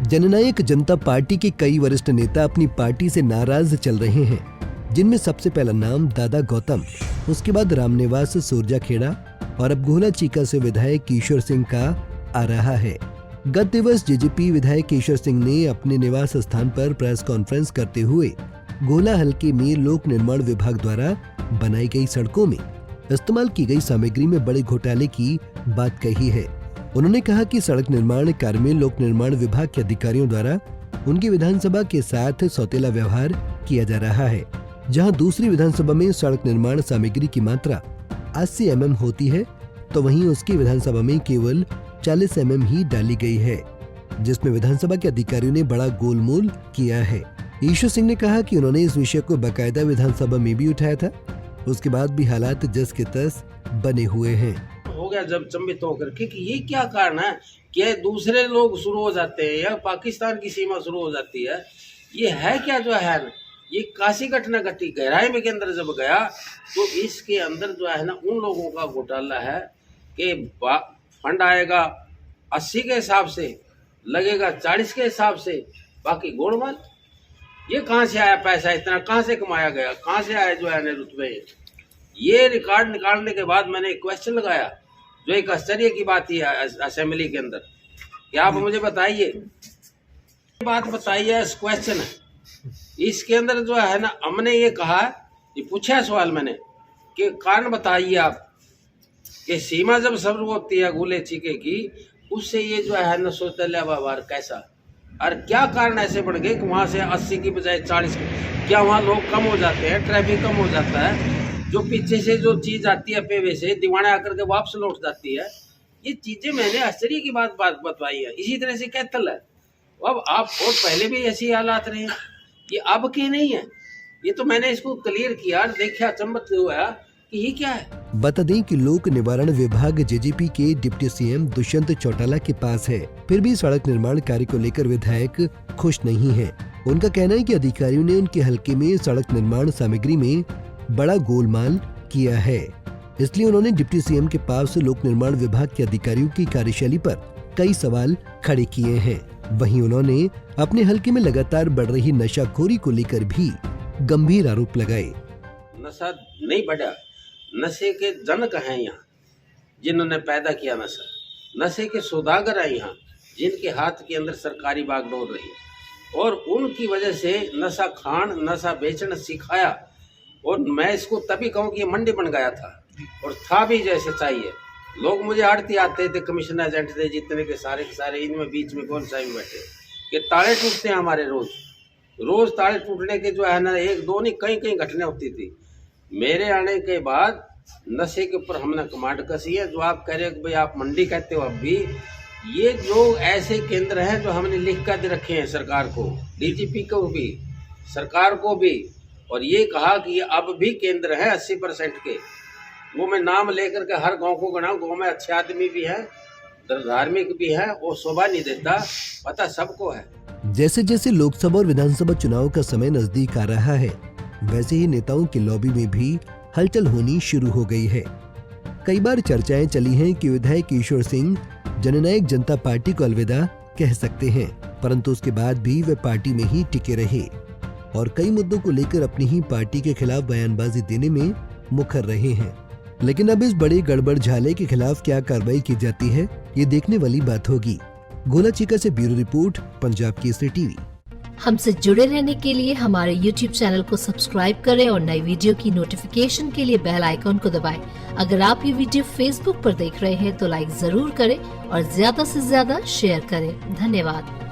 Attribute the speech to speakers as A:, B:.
A: जननायक जनता party के कई वरिष्ठ नेता अपनी पार्टी से नाराज चल रहे हैं, जिनमें सबसे पहला नाम दादा गौतम, उसके बाद रामनिवास सूरजाखेड़ा और अब गोला चीका से विधायक ईश्वर सिंह का आ रहा है। गत दिवस जेजेपी विधायक ईश्वर सिंह ने अपने निवास स्थान पर प्रेस कॉन्फ्रेंस करते हुए गोला हलके में लोक निर्माण विभाग द्वारा बनाई गई सड़कों में इस्तेमाल की गई सामग्री में बड़े घोटाले की बात कही है। उन्होंने कहा कि सड़क निर्माण कार्य में लोक निर्माण विभाग के अधिकारियों द्वारा उनकी विधानसभा के साथ सौतेला व्यवहार किया जा रहा है। जहां दूसरी विधानसभा में सड़क निर्माण सामग्री की मात्रा 80 mm होती है, तो वहीं उसकी विधानसभा में केवल 40 mm ही डाली गई है, जिसमें विधानसभा के अधिकारियों ने बड़ा गोलमोल किया है। ईश्वर सिंह ने कहा कि उन्होंने इस विषय को बाकायदा विधानसभा में भी उठाया था, उसके बाद भी हालात जस के तस बने हुए हैं।
B: हो गया जब चंबित होकर कि ये क्या कारण है कि दूसरे लोग शुरू हो जाते हैं या पाकिस्तान की सीमा शुरू हो जाती है। ये है क्या जो है ना, ये काशी घटना घटी गहराई में के अंदर जब गया तो इसके अंदर जो है ना उन लोगों का घोटाला है कि फंड आएगा 80 के हिसाब से, लगेगा 40 के हिसाब से, बाकी गोलमाल। ये कहाँ से आया पैसा, इतना कहाँ से कमाया गया, कहाँ से आया जो है ना रुतबे। ये रिकॉर्ड निकालने के बाद मैंने एक क्वेश्चन लगाया जो एक आश्चर्य की बात ही है असेंबली के अंदर कि आप मुझे बताइए, बात बताइए, क्वेश्चन है इसके अंदर जो है ना हमने ये कहा, ये पूछा सवाल मैंने कि कारण बताइए आप कि सीमा जब शुरू होती है गोले चीके की, उससे ये जो है ना सौतेला व्यवहार कैसा, और क्या कारण ऐसे बढ़ गए कि वहां से 80 की बजाय 40, क्या वहाँ लोग कम हो जाते हैं, ट्रैफिक कम हो जाता है, जो पीछे से जो चीज आती है पेवे से दीवाने आकर के वापस लौट जाती है। ये चीजें मैंने आश्चर्य की बात बताई है। इसी तरह से कैथल है, अब आप और पहले भी ऐसी हालात रहे, ये अब के नहीं है। ये तो मैंने इसको क्लियर किया, देखा चंबत हुआ कि ये क्या है।
A: बता दें कि लोक निवारण विभाग जेजेपी के डिप्टी सीएम दुष्यंत चौटाला के पास है, फिर भी सड़क निर्माण कार्य को लेकर विधायक खुश नहीं है। उनका कहना है कि अधिकारियों ने उनके हलके में सड़क निर्माण सामग्री में बड़ा गोलमाल किया है, इसलिए उन्होंने डिप्टी सीएम के पास लोक निर्माण विभाग के अधिकारियों की कार्यशैली पर कई सवाल खड़े किए हैं। वहीं उन्होंने अपने हलके में लगातार बढ़ रही नशाखोरी को लेकर भी गंभीर आरोप लगाए।
B: नशा नहीं बढ़ा, नशे के जनक हैं यहाँ जिन्होंने पैदा किया नशा, नशे के सौदागर हैं यहाँ जिनके हाथ के अंदर सरकारी बागडोर रही, और उनकी वजह से नशा खान, नशा बेचना सिखाया। और मैं इसको तभी कहूँ कि ये मंडी बन गया था, और था भी जैसे चाहिए। लोग मुझे आड़ती आते थे, कमीशन एजेंट थे जितने के सारे, इनमें बीच में कौन सा भी बैठे कि ताले टूटते हैं हमारे रोज ताले टूटने के जो है ना, एक दो नहीं कई घटना होती थी। मेरे आने के बाद नशे के ऊपर हमने कमांड कसी है। जो आप कह रहे हो कि भाई आप मंडी कहते हो, अब भी ये जो ऐसे केंद्र हैं जो हमने लिख कर दे रखे हैं सरकार को, डीजीपी को भी, सरकार को भी, और ये कहा कि ये अब भी केंद्र है 80% के। वो मैं नाम लेकर के हर गांव को गणाऊं, गांव में अच्छे आदमी भी हैं, धार्मिक भी हैं, और शोभा नहीं देता, पता सबको है।
A: जैसे जैसे लोकसभा और विधानसभा चुनाव का समय नजदीक आ रहा है, वैसे ही नेताओं की लॉबी में भी हलचल होनी शुरू हो गई है। कई बार चर्चाएं चली हैं कि विधायक ईश्वर सिंह जननायक जनता पार्टी को अलविदा कह सकते हैं, परंतु उसके बाद भी वे पार्टी में ही टिके रहे और कई मुद्दों को लेकर अपनी ही पार्टी के खिलाफ बयानबाजी देने में मुखर रहे हैं। लेकिन अब इस बड़े गड़बड़ झाले के खिलाफ क्या कार्रवाई की जाती है, ये देखने वाली बात होगी। गोला चीका से bureau report, Punjab Kesari TV.
C: हमसे जुड़े रहने के लिए हमारे YouTube चैनल को सब्सक्राइब करें और नई वीडियो की नोटिफिकेशन के लिए बेल आइकॉन को दबाएं। अगर आप ये वीडियो Facebook पर देख रहे हैं तो लाइक जरूर करें और ज्यादा से ज्यादा शेयर करें। धन्यवाद।